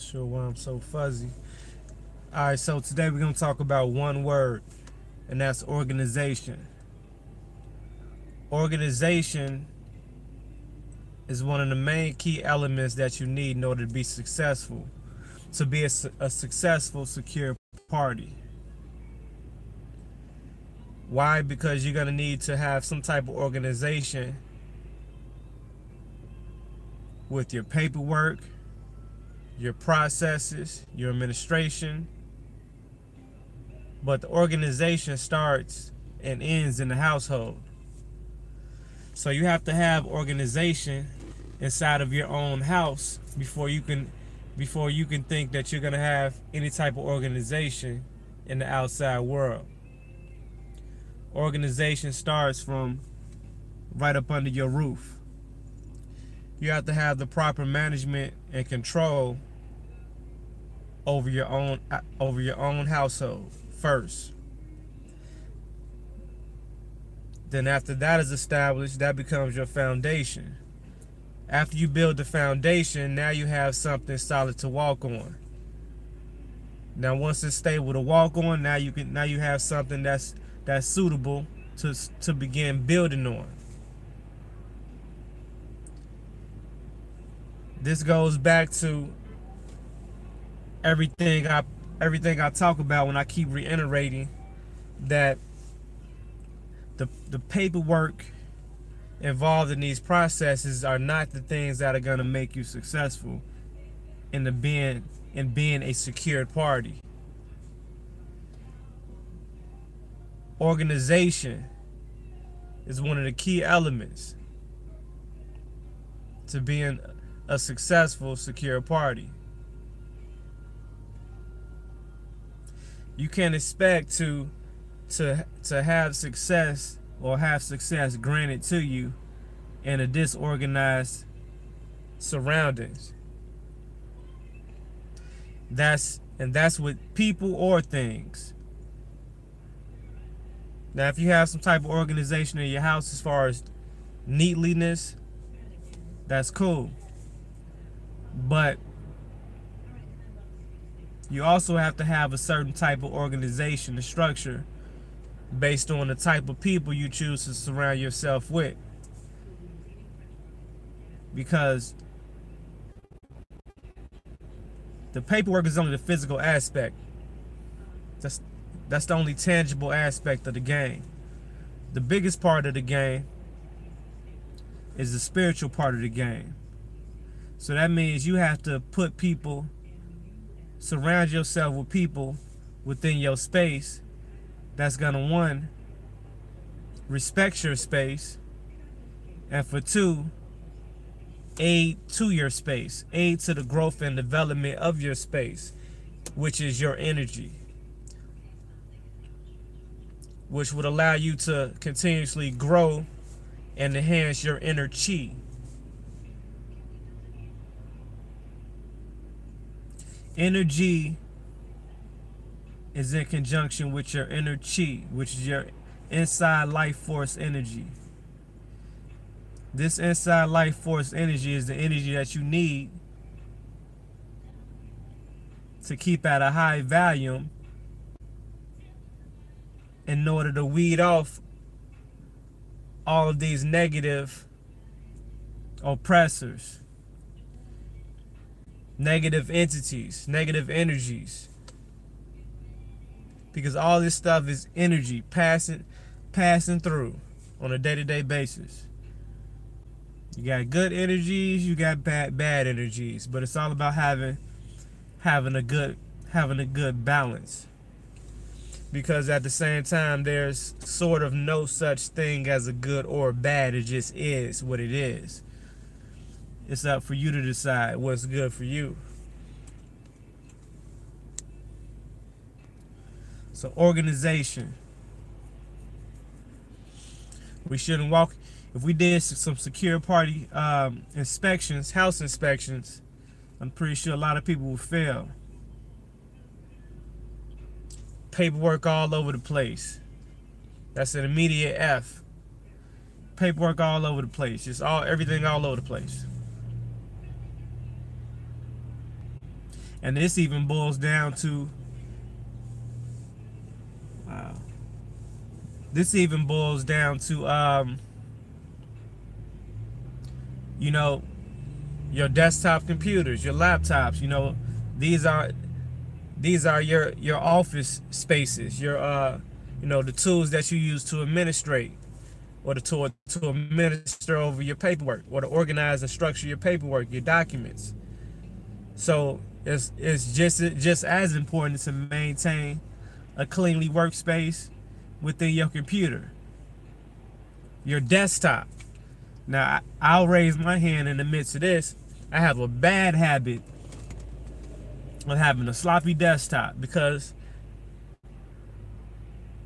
Sure why I'm so fuzzy. Alright, so today we're going to talk about one word, and that's organization. Organization is one of the main key elements that you need in order to be successful, to be a successful, secure party. Why? Because you're going to need to have some type of organization with your paperwork, your processes, your administration. But the organization starts and ends in the household. So you have to have organization inside of your own house before you can think that you're going to have any type of organization in the outside world. Organization starts from right up under your roof. You have to have the proper management and control over your own household first. Then after that is established, that becomes your foundation. After you build the foundation, now you have something solid to walk on. Now once it's stable to walk on, now you have something that's suitable to begin building on. This goes back to everything I talk about when I keep reiterating that the paperwork involved in these processes are not the things that are going to make you successful in being a secured party. Organization is one of the key elements to being a successful, secure party. You can't expect to have success or have success granted to you in a disorganized surroundings. That's with people or things. Now, if you have some type of organization in your house as far as neatliness, that's cool. But you also have to have a certain type of organization and structure based on the type of people you choose to surround yourself with. Because the paperwork is only the physical aspect. That's the only tangible aspect of the game. The biggest part of the game is the spiritual part of the game. So that means you have to surround yourself with people within your space that's gonna, one, respect your space, and for two, aid to your space, aid to the growth and development of your space, which is your energy, which would allow you to continuously grow and enhance your inner chi. Energy is in conjunction with your inner chi, which is your inside life force energy. This inside life force energy is the energy that you need to keep at a high volume in order to weed off all of these negative oppressors, negative entities, negative energies. Because all this stuff is energy passing through on a day-to-day basis. You got good energies, you got bad energies, but it's all about having a good balance. Because at the same time, there's sort of no such thing as a good or bad. It just is what it is. It's up for you to decide what's good for you. So organization. We shouldn't walk. If we did some secure party inspections, house inspections, I'm pretty sure a lot of people would fail. Paperwork all over the place. That's an immediate F. Paperwork all over the place. Just everything all over the place. And this even boils down to, this even boils down to, you know, your desktop computers, your laptops. You know, these are your office spaces, your you know, the tools that you use to administrate, or to administer over your paperwork, or to organize and structure your paperwork, your documents. So it's just as important to maintain a cleanly workspace within your computer, your desktop. Now, I'll raise my hand in the midst of this. I have a bad habit of having a sloppy desktop because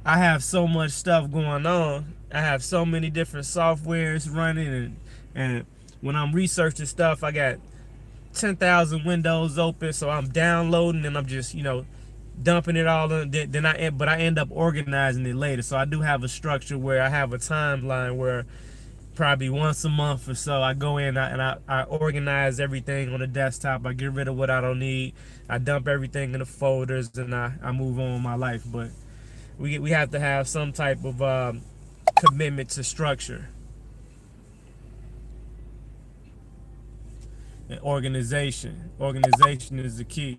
I have so much stuff going on. I have so many different softwares running, and when I'm researching stuff, I got 10,000 windows open, so I'm downloading and I'm just, you know, dumping it all in. But I end up organizing it later. So I do have a structure where I have a timeline where probably once a month or so I go in and I organize everything on the desktop. I get rid of what I don't need. I dump everything in the folders, and I move on with my life. But we have to have some type of commitment to structure and organization. Organization is the key.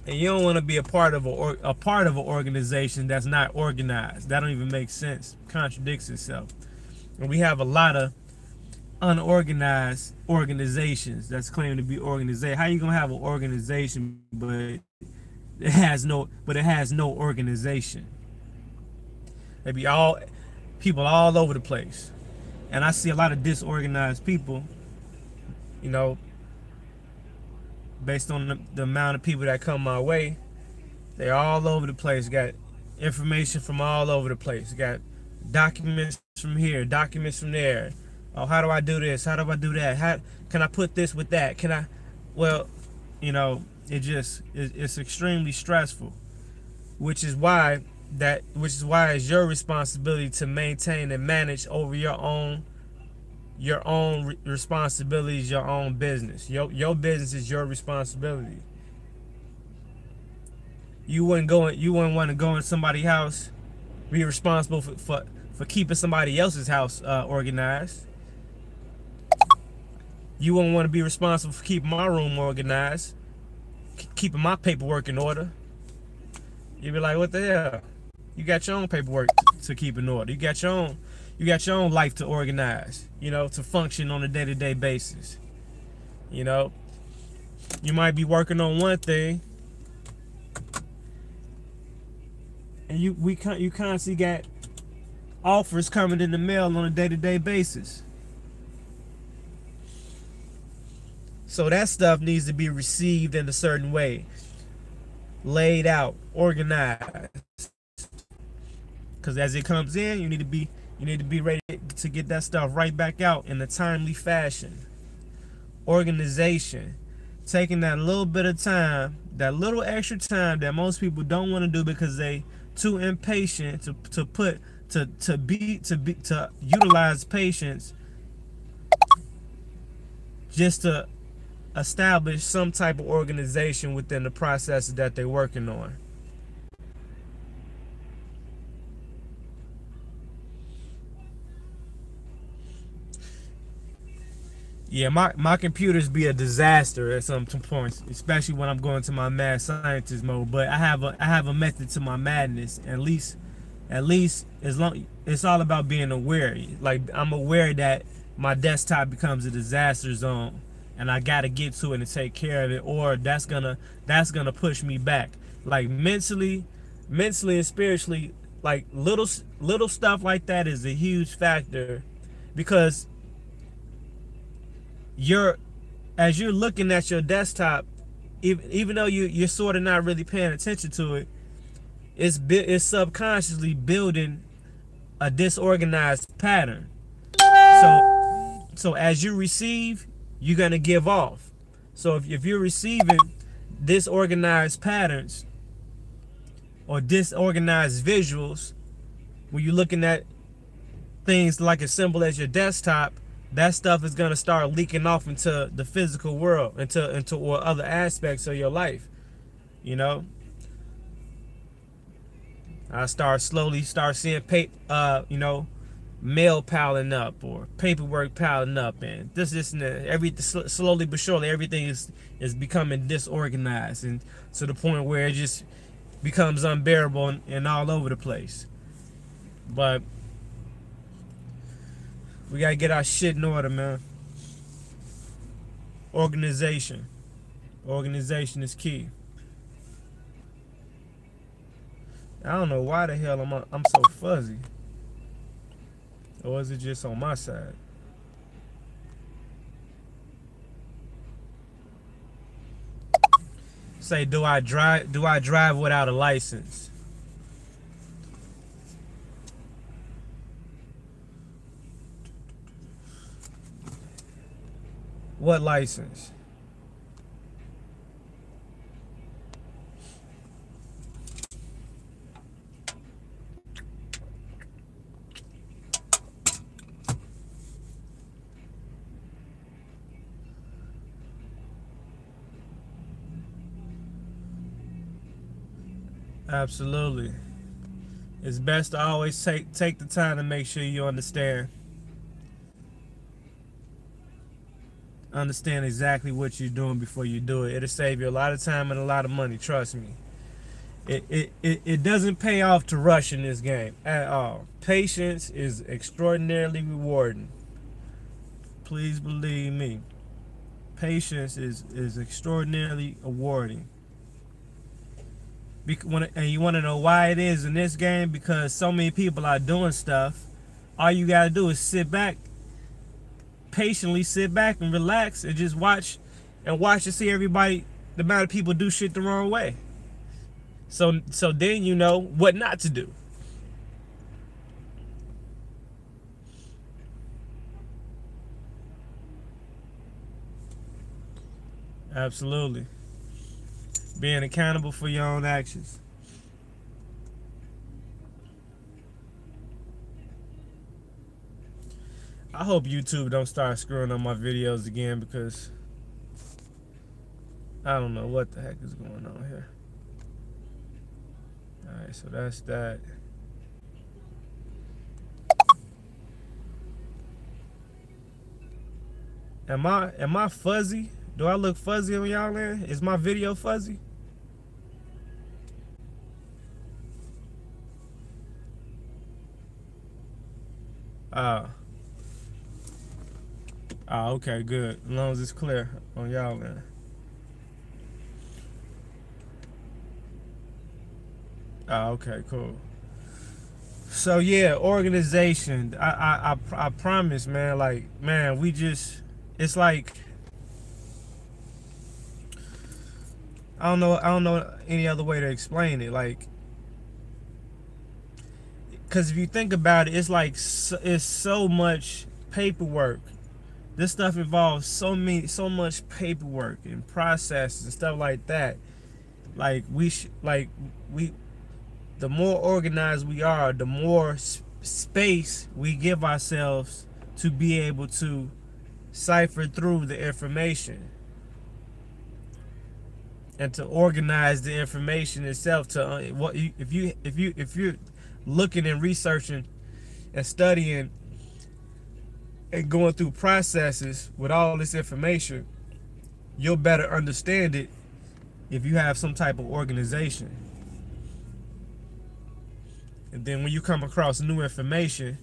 And you don't want to be a part of an organization that's not organized. That don't even make sense. Contradicts itself. And we have a lot of unorganized organizations that's claiming to be organized. How you gonna have an organization but it has no organization? They be all people all over the place. And I see a lot of disorganized people, you know, based on the amount of people that come my way. They're all over the place. Got information from all over the place. Got documents from here, documents from there. Oh, how do I do this? How do I do that? How can I put this with that? Can I? Well, you know, it's extremely stressful, which is why it's your responsibility to maintain and manage over your own responsibilities, your own business. Your business is your responsibility. You wouldn't want to go in somebody's house, be responsible for keeping somebody else's house organized. You wouldn't want to be responsible for keeping my room organized, keeping my paperwork in order. You'd be like, what the hell? You got your own paperwork to keep in order. You got your own life to organize, you know, to function on a day-to-day basis. You know, you might be working on one thing, and you constantly got offers coming in the mail on a day-to-day basis. So that stuff needs to be received in a certain way, laid out, organized. Because as it comes in, you need to be ready to get that stuff right back out in a timely fashion. Organization, taking that little bit of time, that little extra time that most people don't want to do because they too impatient to utilize patience just to establish some type of organization within the processes that they're working on. Yeah, my computers be a disaster at some points, especially when I'm going to my mad scientist mode. But I have a method to my madness. At least as long it's all about being aware. Like, I'm aware that my desktop becomes a disaster zone, and I gotta get to it and take care of it, or that's gonna push me back. Like mentally and spiritually, like little stuff like that is a huge factor, because as you're looking at your desktop, even though you're sort of not really paying attention to it, it's subconsciously building a disorganized pattern. So as you receive, you're gonna give off. So if you're receiving disorganized patterns or disorganized visuals, when you're looking at things like as simple as your desktop, that stuff is gonna start leaking off into the physical world, into or other aspects of your life. You know, I slowly start seeing mail piling up or paperwork piling up, and this and that. Slowly but surely everything is becoming disorganized, and to the point where it just becomes unbearable and all over the place. But we gotta get our shit in order, man. Organization is key. I don't know why the hell I'm so fuzzy. Or is it just on my side? Say, do I drive without a license? What license? Absolutely. It's best to always take the time to make sure you understand exactly what you're doing before you do it. It'll save you a lot of time and a lot of money, trust me. It doesn't pay off to rush in this game at all. Patience is extraordinarily rewarding. Please believe me. Patience is extraordinarily rewarding. And you want to know why it is in this game? Because so many people are doing stuff. All you gotta do is patiently sit back and relax and just watch and see everybody, the amount of people do shit the wrong way. So then you know what not to do. Absolutely. Being accountable for your own actions. I hope YouTube don't start screwing up my videos again, because I don't know what the heck is going on here. Alright, so that's that. Am I fuzzy? Do I look fuzzy on y'all end? Is my video fuzzy? Okay, good. As long as it's clear on y'all end. Okay, cool. So yeah, organization. I promise, man. Like, man, it's like, I don't know any other way to explain it. Like, because if you think about it, it's like it's so much paperwork. This stuff involves so much paperwork and processes and stuff like that. Like the more organized we are, the more space we give ourselves to be able to cipher through the information and to organize the information itself. To if you're looking and researching and studying and going through processes with all this information, you'll better understand it if you have some type of organization. And then when you come across new information,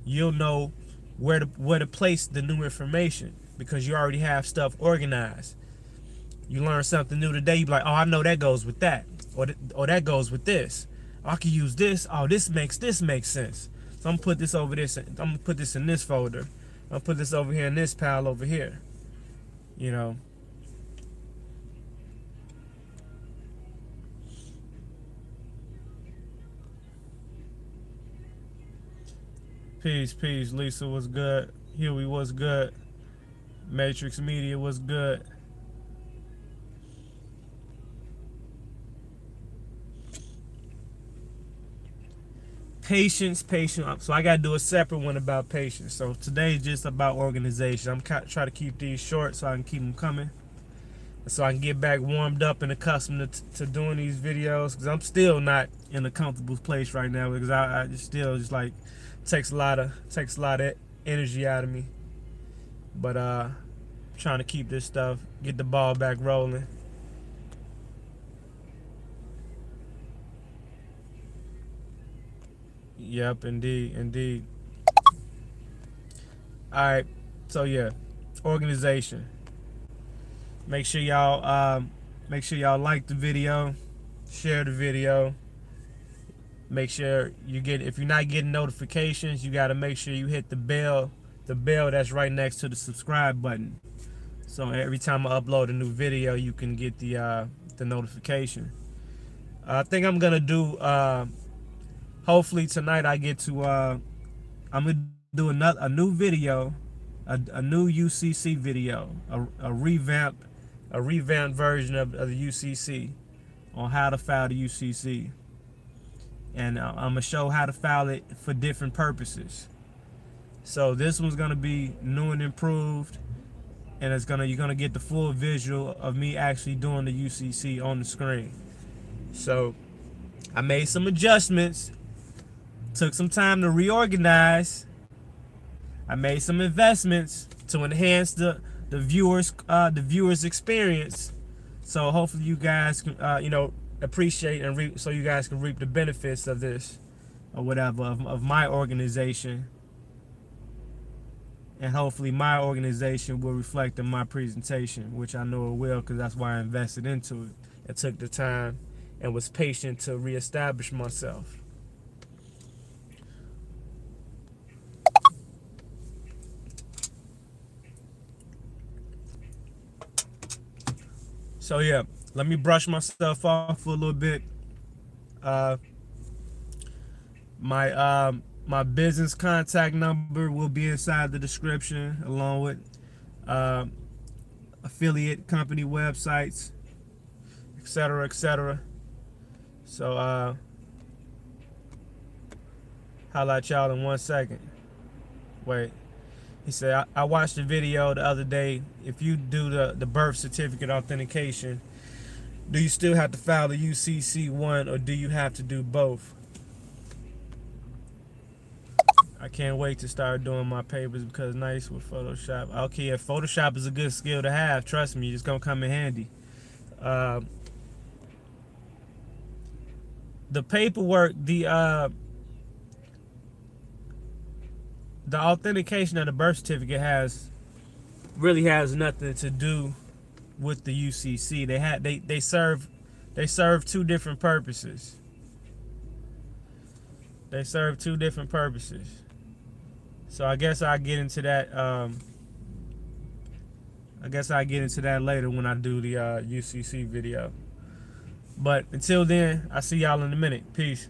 you'll know where to place the new information, because you already have stuff organized. You learn something new today, you be like, oh, I know that goes with that, or that goes with this. I can use this. Oh, this makes sense. So I'm gonna put this over this. I'm gonna put this in this folder. I'm gonna put this over here in this pile over here. You know. Peace. Lisa was good. Huey was good. Matrix Media was good. Patience. So I gotta do a separate one about patience. So today is just about organization. I'm trying to keep these short so I can keep them coming, so I can get back warmed up and accustomed to doing these videos, because I'm still not in a comfortable place right now, because I just still just like takes a lot of energy out of me. But trying to keep this stuff, get the ball back rolling. Yep, indeed. All right, so yeah, organization. Make sure y'all like the video, share the video. Make sure you get, if you're not getting notifications, you got to make sure you hit the bell that's right next to the subscribe button. So every time I upload a new video, you can get the notification. I think I'm gonna do, hopefully tonight I get to, I'm gonna do a new video, a new UCC video, a revamped version of the UCC on how to file the UCC, and I'm gonna show how to file it for different purposes. So this one's gonna be new and improved, and you're gonna get the full visual of me actually doing the UCC on the screen. So I made some adjustments, took some time to reorganize. I made some investments to enhance the viewers experience. So hopefully you guys can appreciate and so you guys can reap the benefits of this, or whatever, of my organization. And hopefully my organization will reflect in my presentation, which I know it will, because that's why I invested into it and took the time and was patient to reestablish myself. So yeah, let me brush myself off for a little bit. My business contact number will be inside the description, along with affiliate company websites, etc. So holla at y'all in 1 second. Wait. He said, I watched the video the other day. If you do the birth certificate authentication, do you still have to file the UCC one, or do you have to do both? I can't wait to start doing my papers, because nice with Photoshop. Okay, yeah, Photoshop is a good skill to have. Trust me, it's gonna come in handy. The paperwork, the authentication of the birth certificate really has nothing to do with the UCC. They serve two different purposes. So I guess I'll get into that. Later when I do the UCC video. But until then, I'll see y'all in a minute. Peace.